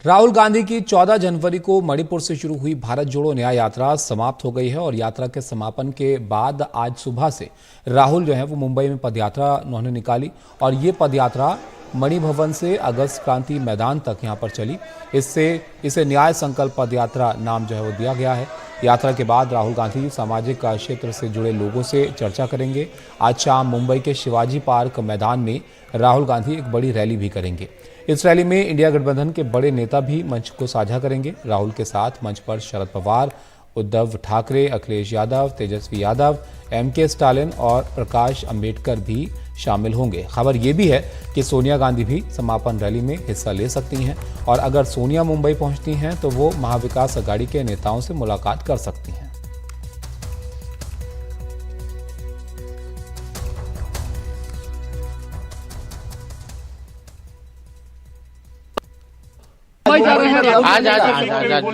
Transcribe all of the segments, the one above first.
राहुल गांधी की 14 जनवरी को मणिपुर से शुरू हुई भारत जोड़ो न्याय यात्रा समाप्त हो गई है और यात्रा के समापन के बाद आज सुबह से राहुल जो है वो मुंबई में पदयात्रा उन्होंने निकाली और ये पदयात्रा मणि भवन से अगस्त क्रांति मैदान तक यहाँ पर चली। इसे न्याय संकल्प पदयात्रा नाम जो है वो दिया गया है। यात्रा के बाद राहुल गांधी सामाजिक क्षेत्र से जुड़े लोगों से चर्चा करेंगे। आज शाम मुंबई के शिवाजी पार्क मैदान में राहुल गांधी एक बड़ी रैली भी करेंगे। इस रैली में इंडिया गठबंधन के बड़े नेता भी मंच को साझा करेंगे। राहुल के साथ मंच पर शरद पवार, उद्धव ठाकरे, अखिलेश यादव, तेजस्वी यादव, एमके स्टालिन और प्रकाश अंबेडकर भी शामिल होंगे। खबर यह भी है कि सोनिया गांधी भी समापन रैली में हिस्सा ले सकती हैं और अगर सोनिया मुंबई पहुंचती हैं तो वो महाविकास अघाड़ी के नेताओं से मुलाकात कर सकती हैं।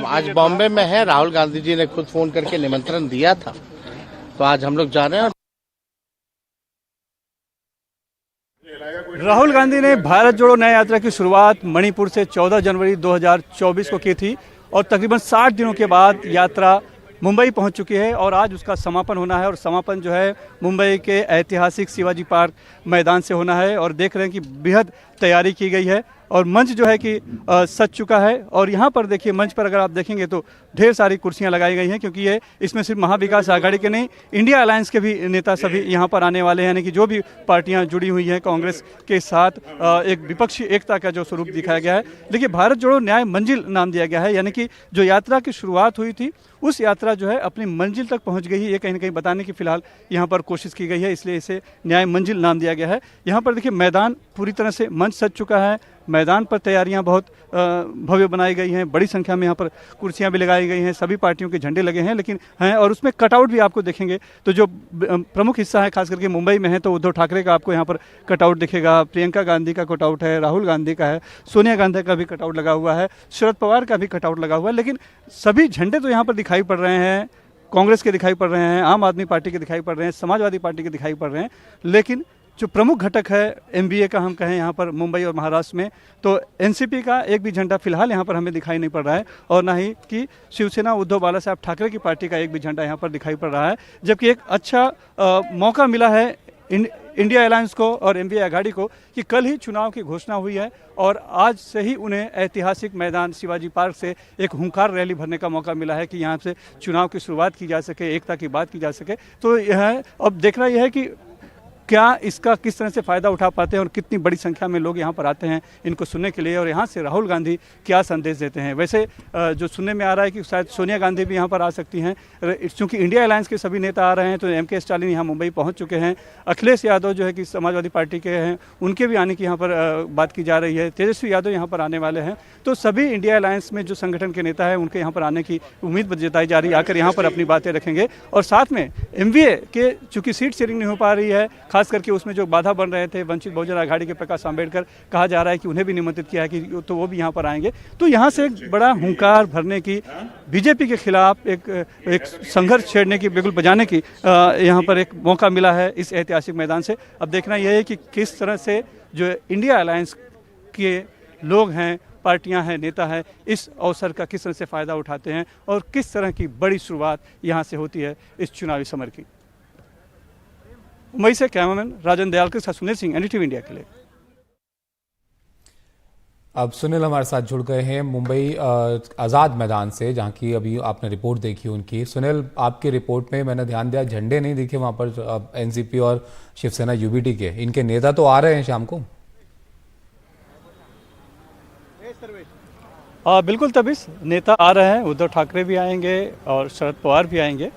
आज बॉम्बे में है। राहुल गांधी जी ने खुद फोन करके निमंत्रण दिया था, तो आज हम लोग जा रहे हैं। राहुल गांधी ने भारत जोड़ो न्याय यात्रा की शुरुआत मणिपुर से 14 जनवरी 2024 को की थी और तकरीबन 60 दिनों के बाद यात्रा मुंबई पहुंच चुकी है और आज उसका समापन होना है और समापन जो है मुंबई के ऐतिहासिक शिवाजी पार्क मैदान से होना है और देख रहे हैं कि बेहद तैयारी की गई है और मंच जो है कि सज चुका है। और यहाँ पर देखिए मंच पर अगर आप देखेंगे तो ढेर सारी कुर्सियाँ लगाई गई हैं क्योंकि इसमें सिर्फ महाविकास अघाड़ी के नहीं, इंडिया अलायंस के भी नेता सभी यहाँ पर आने वाले हैं, यानी कि जो भी पार्टियाँ जुड़ी हुई हैं कांग्रेस के साथ एक विपक्षी एकता का जो स्वरूप दिखाया गया है। देखिए भारत जोड़ो न्याय मंजिल नाम दिया गया है, यानी कि जो यात्रा की शुरुआत हुई थी उस यात्रा जो है अपनी मंजिल तक पहुंच गई है, ये कहीं ना कहीं बताने की फिलहाल यहाँ पर कोशिश की गई है, इसलिए इसे न्याय मंजिल नाम दिया गया है। यहाँ पर देखिए मैदान पूरी तरह से मंच सज चुका है। मैदान पर तैयारियां बहुत भव्य बनाई गई हैं, बड़ी संख्या में यहाँ पर कुर्सियां भी लगाई गई हैं, सभी पार्टियों के झंडे लगे हैं लेकिन हैं और उसमें कटआउट भी आपको देखेंगे। तो जो प्रमुख हिस्सा है खास करके मुंबई में है तो उद्धव ठाकरे का आपको यहाँ पर कटआउट दिखेगा, प्रियंका गांधी का कटआउट है, राहुल गांधी का है, सोनिया गांधी का भी कटआउट लगा हुआ है, शरद पवार का भी कटआउट लगा हुआ है। लेकिन सभी झंडे तो यहाँ पर दिखाई पड़ रहे हैं, कांग्रेस के दिखाई पड़ रहे हैं, आम आदमी पार्टी के दिखाई पड़ रहे हैं, समाजवादी पार्टी के दिखाई पड़ रहे हैं। लेकिन जो प्रमुख घटक है एनडीए का हम कहें यहाँ पर मुंबई और महाराष्ट्र में, तो एनसीपी का एक भी झंडा फिलहाल यहाँ पर हमें दिखाई नहीं पड़ रहा है और ना ही कि शिवसेना उद्धव बाला साहब ठाकरे की पार्टी का एक भी झंडा यहाँ पर दिखाई पड़ रहा है। जबकि एक अच्छा मौका मिला है इंडिया अलायंस को और एनडीए अघाड़ी को कि कल ही चुनाव की घोषणा हुई है और आज से ही उन्हें ऐतिहासिक मैदान शिवाजी पार्क से एक हुंकार रैली भरने का मौका मिला है कि यहाँ से चुनाव की शुरुआत की जा सके, एकता की बात की जा सके। तो यह अब देखना यह है कि क्या इसका किस तरह से फ़ायदा उठा पाते हैं और कितनी बड़ी संख्या में लोग यहाँ पर आते हैं इनको सुनने के लिए और यहाँ से राहुल गांधी क्या संदेश देते हैं। वैसे जो सुनने में आ रहा है कि शायद सोनिया गांधी भी यहाँ पर आ सकती हैं, चूँकि इंडिया अलायंस के सभी नेता आ रहे हैं तो एमके स्टालिन यहाँ मुंबई पहुँच चुके हैं, अखिलेश यादव जो है कि समाजवादी पार्टी के हैं उनके भी आने की यहाँ पर बात की जा रही है, तेजस्वी यादव यहाँ पर आने वाले हैं। तो सभी इंडिया अलायंस में जो संगठन के नेता हैं उनके यहाँ पर आने की उम्मीद जताई जा रही है, आकर यहाँ पर अपनी बातें रखेंगे। और साथ में एमवीए के चूँकि सीट शेयरिंग नहीं हो पा रही है, खास करके उसमें जो बाधा बन रहे थे वंचित बहुजन आघाड़ी के प्रकाश अंबेडकर, कहा जा रहा है कि उन्हें भी निमंत्रित किया है कि तो वो भी यहाँ पर आएंगे। तो यहाँ से एक बड़ा हुंकार भरने की, बीजेपी के खिलाफ एक संघर्ष छेड़ने की, बिगुल बजाने की यहाँ पर एक मौका मिला है इस ऐतिहासिक मैदान से। अब देखना यह है कि किस तरह से जो इंडिया अलायंस के लोग हैं, पार्टियां हैं, नेता हैं, इस अवसर का किस तरह से फ़ायदा उठाते हैं और किस तरह की बड़ी शुरुआत यहाँ से होती है इस चुनावी समर की। मुंबई से कैमरामैन राजन दयाल के साथ सुनील सिंह, एनडीटीवी इंडिया के लिए। अब सुनील हमारे साथ जुड़ गए हैं मुंबई आज़ाद मैदान से, जहां की अभी आपने रिपोर्ट देखी उनकी। सुनील, आपकी रिपोर्ट में मैंने ध्यान दिया झंडे नहीं दिखे वहां पर एनसीपी और शिवसेना यूबीटी के, इनके नेता तो आ रहे हैं शाम को? बिल्कुल तबिस नेता आ रहे हैं, उद्धव ठाकरे भी आएंगे और शरद पवार भी आएंगे।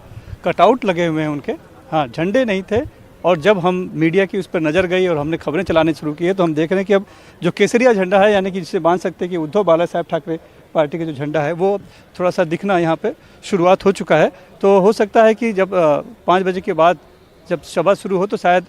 कटआउट लगे हुए हैं उनके, हाँ झंडे नहीं थे। और जब हम मीडिया की उस पर नज़र गई और हमने खबरें चलाने शुरू की है तो हम देख रहे हैं कि अब जो केसरिया झंडा है, यानी कि जिसे बांध सकते हैं कि उद्धव बाला साहब ठाकरे पार्टी का जो झंडा है, वो थोड़ा सा दिखना यहाँ पे शुरुआत हो चुका है। तो हो सकता है कि जब 5 बजे के बाद जब सभा शुरू हो तो शायद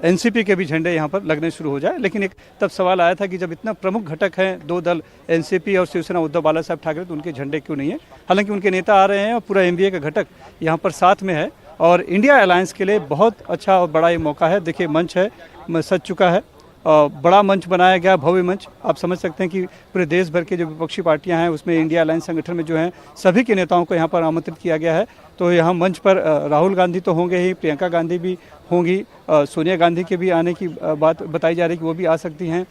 एनसीपी के भी झंडे यहाँ पर लगने शुरू हो जाए। लेकिन एक तब सवाल आया था कि जब इतना प्रमुख घटक हैं दो दल, एनसीपी और शिवसेना उद्धव बाला साहब ठाकरे, तो उनके झंडे क्यों नहीं है? हालांकि उनके नेता आ रहे हैं और पूरा एनडीए का घटक यहाँ पर साथ में है और इंडिया अलायंस के लिए बहुत अच्छा और बड़ा ये मौका है। देखिए मंच है, सज चुका है बड़ा मंच बनाया गया, भव्य मंच। आप समझ सकते हैं कि पूरे देश भर के जो विपक्षी पार्टियां हैं उसमें इंडिया अलायंस संगठन में जो हैं सभी के नेताओं को यहाँ पर आमंत्रित किया गया है। तो यहाँ मंच पर राहुल गांधी तो होंगे ही, प्रियंका गांधी भी होंगी, सोनिया गांधी के भी आने की बात बताई जा रही है कि वो भी आ सकती हैं।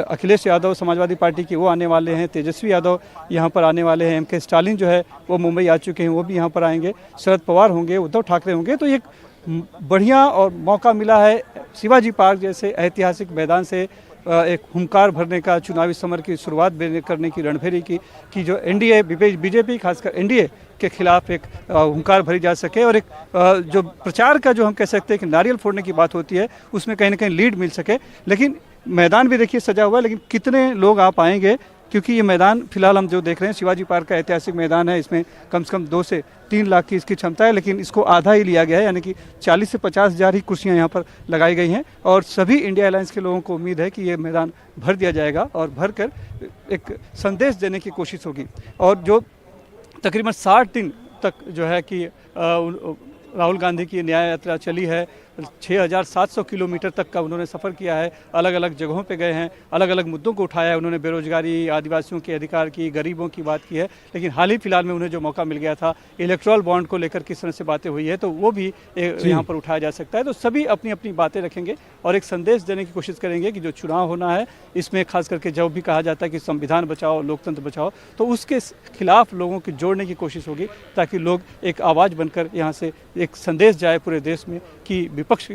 अखिलेश यादव समाजवादी पार्टी के वो आने वाले हैं, तेजस्वी यादव यहाँ पर आने वाले हैं, एम.के. स्टालिन जो है वो मुंबई आ चुके हैं, वो भी यहाँ पर आएंगे, शरद पवार होंगे, उद्धव ठाकरे होंगे। तो एक बढ़िया और मौका मिला है शिवाजी पार्क जैसे ऐतिहासिक मैदान से एक हुंकार भरने का, चुनावी समर की शुरुआत करने की, रणभेरी की, कि जो एनडीए बीजेपी खासकर एनडीए के खिलाफ एक हुंकार भरी जा सके और एक जो प्रचार का जो हम कह सकते हैं कि नारियल फोड़ने की बात होती है उसमें कहीं ना कहीं लीड मिल सके। लेकिन मैदान भी देखिए सजा हुआ है, लेकिन कितने लोग आ पाएंगे, क्योंकि ये मैदान फिलहाल हम जो देख रहे हैं शिवाजी पार्क का ऐतिहासिक मैदान है, इसमें कम से कम 2 से 3 लाख की इसकी क्षमता है, लेकिन इसको आधा ही लिया गया है, यानी कि 40 से 50 हज़ार ही कुर्सियां यहाँ पर लगाई गई हैं। और सभी इंडिया अलायंस के लोगों को उम्मीद है कि ये मैदान भर दिया जाएगा और भर कर एक संदेश देने की कोशिश होगी। और जो तकरीबन 60 दिन तक जो है कि राहुल गांधी की न्याय यात्रा चली है, 6,700 किलोमीटर तक का उन्होंने सफ़र किया है, अलग अलग जगहों पे गए हैं, अलग अलग मुद्दों को उठाया है उन्होंने, बेरोजगारी, आदिवासियों के अधिकार की, गरीबों की बात की है। लेकिन हाल ही फिलहाल में उन्हें जो मौका मिल गया था, इलेक्ट्रल बॉन्ड को लेकर किस तरह से बातें हुई है, तो वो भी यहाँ पर उठाया जा सकता है। तो सभी अपनी अपनी बातें रखेंगे और एक संदेश देने की कोशिश करेंगे कि जो चुनाव होना है इसमें खास करके जब भी कहा जाता है कि संविधान बचाओ, लोकतंत्र बचाओ, तो उसके खिलाफ लोगों की जोड़ने की कोशिश होगी, ताकि लोग एक आवाज़ बनकर यहाँ से एक संदेश जाए पूरे देश में कि विपक्ष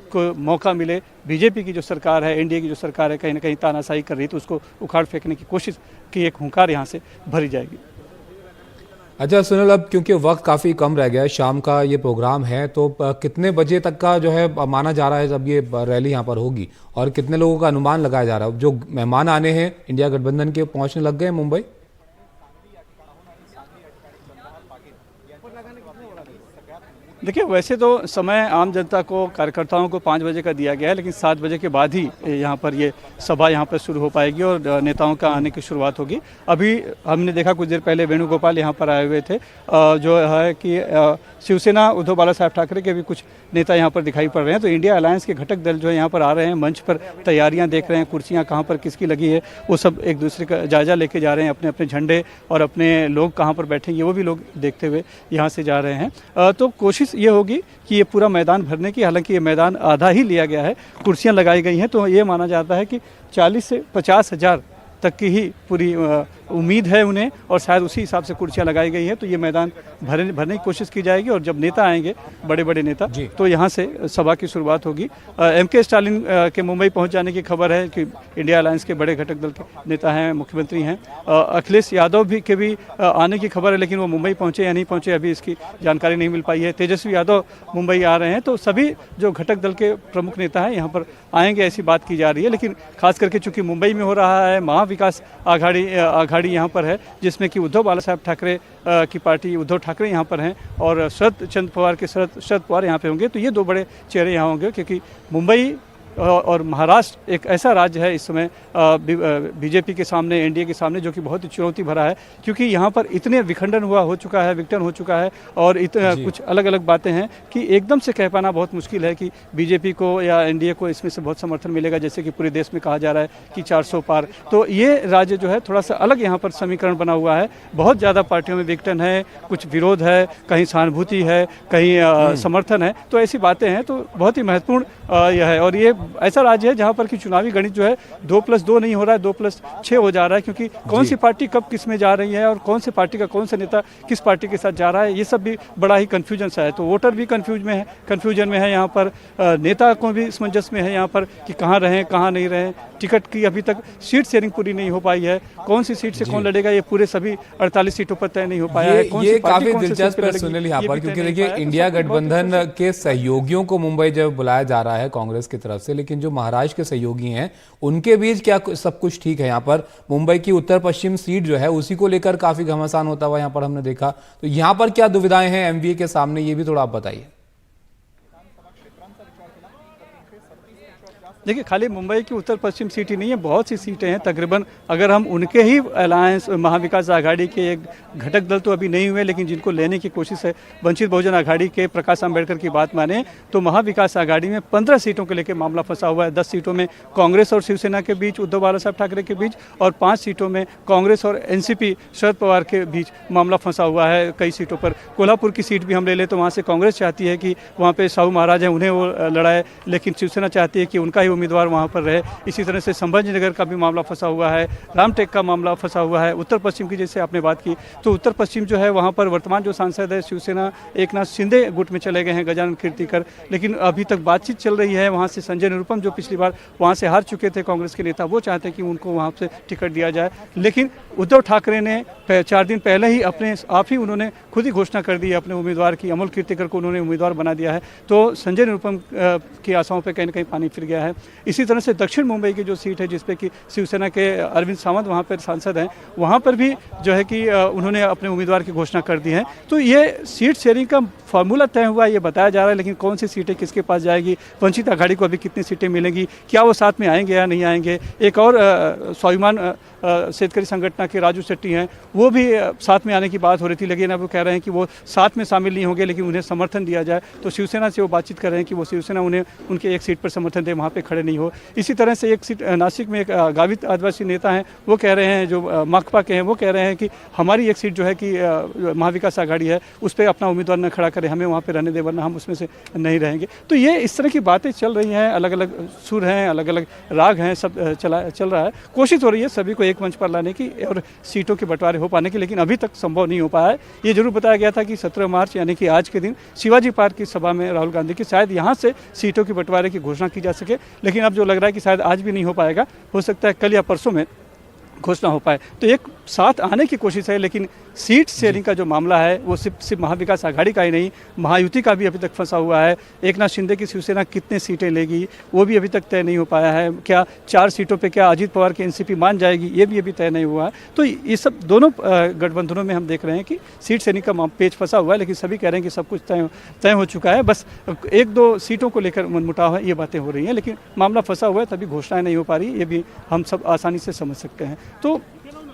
को मौका मिले। बीजेपी की जो सरकार है, एनडीए की जो सरकार है, कहीं ना कहीं तानाशाही कर रही है, तो उसको उखाड़ फेंकने की कोशिश की एक हुंकार यहाँ से भरी जाएगी। अच्छा सुनील, अब क्योंकि वक्त काफ़ी कम रह गया है, शाम का ये प्रोग्राम है, तो कितने बजे तक का जो है माना जा रहा है जब ये रैली यहाँ पर होगी, और कितने लोगों का अनुमान लगाया जा रहा है? जो मेहमान आने हैं इंडिया गठबंधन के पहुँचने लग गए मुंबई? देखिए, वैसे तो समय आम जनता को, कार्यकर्ताओं को 5 बजे का दिया गया है, लेकिन 7 बजे के बाद ही यहाँ पर ये सभा यहाँ पर शुरू हो पाएगी और नेताओं का आने की शुरुआत होगी। अभी हमने देखा कुछ देर पहले वेणुगोपाल यहाँ पर आए हुए थे, जो है कि शिवसेना उद्धव बाला साहब ठाकरे के भी कुछ नेता यहाँ पर दिखाई पड़ रहे हैं। तो इंडिया अलायंस के घटक दल जो है यहाँ पर आ रहे हैं, मंच पर तैयारियाँ देख रहे हैं, कुर्सियाँ कहाँ पर किसकी लगी है वो सब एक दूसरे का जायजा लेके जा रहे हैं, अपने अपने झंडे और अपने लोग कहाँ पर बैठेंगे वो भी लोग देखते हुए यहाँ से जा रहे हैं। तो कोशिश ये होगी कि ये पूरा मैदान भरने की, हालांकि ये मैदान आधा ही लिया गया है, कुर्सियां लगाई गई हैं, तो ये माना जाता है कि 40 से 50 हज़ार तक की ही पूरी उम्मीद है उन्हें, और शायद उसी हिसाब से कुर्सियां लगाई गई हैं। तो ये मैदान भरने की कोशिश की जाएगी और जब नेता आएंगे, बड़े बड़े नेता, तो यहाँ से सभा की शुरुआत होगी। एम.के. स्टालिन के मुंबई पहुँच जाने की खबर है कि इंडिया अलायंस के बड़े घटक दल के नेता हैं, मुख्यमंत्री हैं। अखिलेश यादव भी के भी आने की खबर है, लेकिन वो मुंबई पहुँचे या नहीं पहुँचे अभी इसकी जानकारी नहीं मिल पाई है। तेजस्वी यादव मुंबई आ रहे हैं, तो सभी जो घटक दल के प्रमुख नेता हैं यहाँ पर आएंगे, ऐसी बात की जा रही है। लेकिन खास करके चूंकि मुंबई में हो रहा है, महाविकास आघाड़ी यहाँ पर है, जिसमें कि उद्धव बाला साहब ठाकरे की पार्टी, उद्धव ठाकरे यहाँ पर हैं और शरद पवार यहाँ पे होंगे। तो ये 2 बड़े चेहरे यहाँ होंगे, क्योंकि मुंबई और महाराष्ट्र एक ऐसा राज्य है इस समय बीजेपी के सामने, एनडीए के सामने, जो कि बहुत ही चुनौती भरा है, क्योंकि यहाँ पर इतने विखंडन हो चुका है और इतना कुछ अलग अलग बातें हैं कि एकदम से कह पाना बहुत मुश्किल है कि बीजेपी को या एनडीए को इसमें से बहुत समर्थन मिलेगा, जैसे कि पूरे देश में कहा जा रहा है कि 400 पार। तो ये राज्य जो है थोड़ा सा अलग यहाँ पर समीकरण बना हुआ है, बहुत ज़्यादा पार्टियों में विघटन है, कुछ विरोध है, कहीं सहानुभूति है, कहीं समर्थन है, तो ऐसी बातें हैं। तो बहुत ही महत्वपूर्ण यह है, और ये ऐसा राज्य है जहां पर कि चुनावी गणित जो है 2+2 नहीं हो रहा है, 2+6 हो जा रहा है, क्योंकि कौन सी पार्टी कब किस में जा रही है और कौन सी पार्टी का कौन सा नेता किस पार्टी के साथ जा रहा है, ये सब भी बड़ा ही कन्फ्यूजन सा है। तो वोटर भी कन्फ्यूजन में है यहाँ पर, नेता को भी असमंजस में है यहाँ पर कि कहाँ रहें कहाँ नहीं रहें। टिकट की अभी तक सीट शेयरिंग पूरी नहीं हो पाई है, कौन सी सीट से कौन लड़ेगा ये पूरे सभी 48 सीटों पर तय नहीं हो पाया है। ये काफी दिलचस्प है सुनील यहाँ पर, क्योंकि देखिए इंडिया गठबंधन के सहयोगियों को मुंबई जब बुलाया जा रहा है कांग्रेस की तरफ से, लेकिन जो महाराष्ट्र के सहयोगी हैं उनके बीच क्या सब कुछ ठीक है? यहाँ पर मुंबई की उत्तर पश्चिम सीट जो है उसी को लेकर काफी घमासान होता हुआ यहाँ पर हमने देखा, तो यहाँ पर क्या दुविधाएं हैं एमवीए के सामने, ये भी थोड़ा आप बताइए। देखिए, खाली मुंबई की उत्तर पश्चिम सीट ही नहीं है, बहुत सी सीटें हैं तकरीबन। अगर हम उनके ही अलायंस महाविकास आघाड़ी के एक घटक दल तो अभी नहीं हुए, लेकिन जिनको लेने की कोशिश है, वंचित बहुजन आघाड़ी के प्रकाश आंबेडकर की बात माने तो महाविकास आघाड़ी में 15 सीटों को लेकर मामला फंसा हुआ है। 10 सीटों में कांग्रेस और शिवसेना के बीच, उद्धव बाला साहब ठाकरे के बीच, और 5 सीटों में कांग्रेस और एनसीपी शरद पवार के बीच मामला फंसा हुआ है। कई सीटों पर कोल्हापुर की सीट भी हम ले लें तो वहाँ से कांग्रेस चाहती है कि वहाँ पे साहू महाराज हैं, उन्हें वो लड़ाए, लेकिन शिवसेना चाहती है कि उनका ही उम्मीदवार वहाँ पर रहे। इसी तरह से संभाजी नगर का भी मामला फंसा हुआ है, रामटेक का मामला फंसा हुआ है। उत्तर पश्चिम की जैसे आपने बात की, तो उत्तर पश्चिम जो है वहाँ पर वर्तमान जो सांसद है शिवसेना एकनाथ शिंदे गुट में चले गए हैं, गजानन कीर्तिकर, लेकिन अभी तक बातचीत चल रही है। वहाँ से संजय निरुपम जो पिछली बार वहाँ से हार चुके थे कांग्रेस के नेता, वो चाहते हैं कि उनको वहाँ से टिकट दिया जाए। लेकिन उद्धव ठाकरे ने 4 दिन पहले ही अपने आप ही उन्होंने खुद ही घोषणा कर दी है अपने उम्मीदवार की, अमोल कीर्तिकर को उन्होंने उम्मीदवार बना दिया है। तो संजय निरुपम की आशाओं पर कहीं ना कहीं पानी फिर गया है। इसी तरह से दक्षिण मुंबई की जो सीट है जिसपे कि शिवसेना के अरविंद सावंत वहाँ पर सांसद हैं, वहाँ पर भी जो है कि उन्होंने अपने उम्मीदवार की घोषणा कर दी है। तो ये सीट शेयरिंग का फार्मूला तय हुआ, ये बताया जा रहा है, लेकिन कौन सी सीटें किसके पास जाएगी, वंचित आघाड़ी को अभी कितनी सीटें मिलेंगी, क्या वो साथ में आएंगे या नहीं आएंगे। एक और स्वाभिमान शेतकरी संगठन के राजू शेट्टी हैं, वो भी साथ में आने की बात हो रही थी, लेकिन अब वो कह रहे हैं कि वो साथ में शामिल नहीं होंगे, लेकिन उन्हें समर्थन दिया जाए। तो शिवसेना से वो बातचीत कर रहे हैं कि वो शिवसेना उन्हें उनके एक सीट पर समर्थन दे, वहाँ पर खड़े नहीं हो। इसी तरह से एक सीट नासिक में एक गावित आदिवासी नेता हैं, वो कह रहे हैं, जो माकपा के हैं, वो कह रहे हैं कि हमारी एक सीट जो है कि महाविकास आघाड़ी है उस पर अपना उम्मीदवार न खड़ा करें, हमें वहाँ पे रहने दे, वरना हम उसमें से नहीं रहेंगे। तो ये इस तरह की बातें चल रही हैं, अलग अलग सुर हैं, अलग अलग राग हैं, सब चल रहा है। कोशिश हो रही है सभी को एक मंच पर लाने की और सीटों के बंटवारे हो पाने की, लेकिन अभी तक संभव नहीं हो पाया है। ये जरूर बताया गया था कि 17 मार्च यानी कि आज के दिन शिवाजी पार्क की सभा में राहुल गांधी की शायद यहाँ से सीटों के बंटवारे की घोषणा की जा सके, लेकिन अब जो लग रहा है कि शायद आज भी नहीं हो पाएगा, हो सकता है कल या परसों में घोषणा हो पाए। तो एक साथ आने की कोशिश है, लेकिन सीट शेयरिंग का जो मामला है वो सिर्फ महाविकास आघाड़ी का ही नहीं, महायुति का भी अभी तक फंसा हुआ है। एकनाथ शिंदे की शिवसेना कितने सीटें लेगी वो भी अभी तक तय नहीं हो पाया है। क्या 4 सीटों पे क्या अजीत पवार की एनसीपी मान जाएगी, ये भी अभी तय नहीं हुआ है। तो ये सब दोनों गठबंधनों में हम देख रहे हैं कि सीट शेयरिंग का पेच फंसा हुआ है, लेकिन सभी कह रहे हैं कि सब कुछ तय हो चुका है, बस 1-2 सीटों को लेकर मनमुटाव है, ये बातें हो रही हैं, लेकिन मामला फंसा हुआ है, तभी घोषणाएं नहीं हो पा रही, ये भी हम सब आसानी से समझ सकते हैं। तो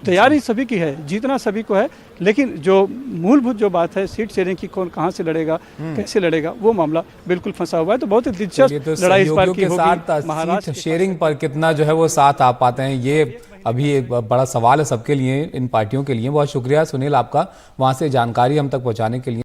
तैयारी सभी की है, जीतना सभी को है, लेकिन जो मूलभूत जो बात है सीट शेयरिंग की, कौन कहां से लड़ेगा, कैसे लड़ेगा, वो मामला बिल्कुल फंसा हुआ है। तो बहुत ही दिलचस्प लड़ाई इस बार की होगी। महाराष्ट्र शेयरिंग पर कितना जो है वो साथ आ पाते हैं, ये अभी एक बड़ा सवाल है सबके लिए, इन पार्टियों के लिए। बहुत शुक्रिया सुनील आपका वहां से जानकारी हम तक पहुंचाने के लिए।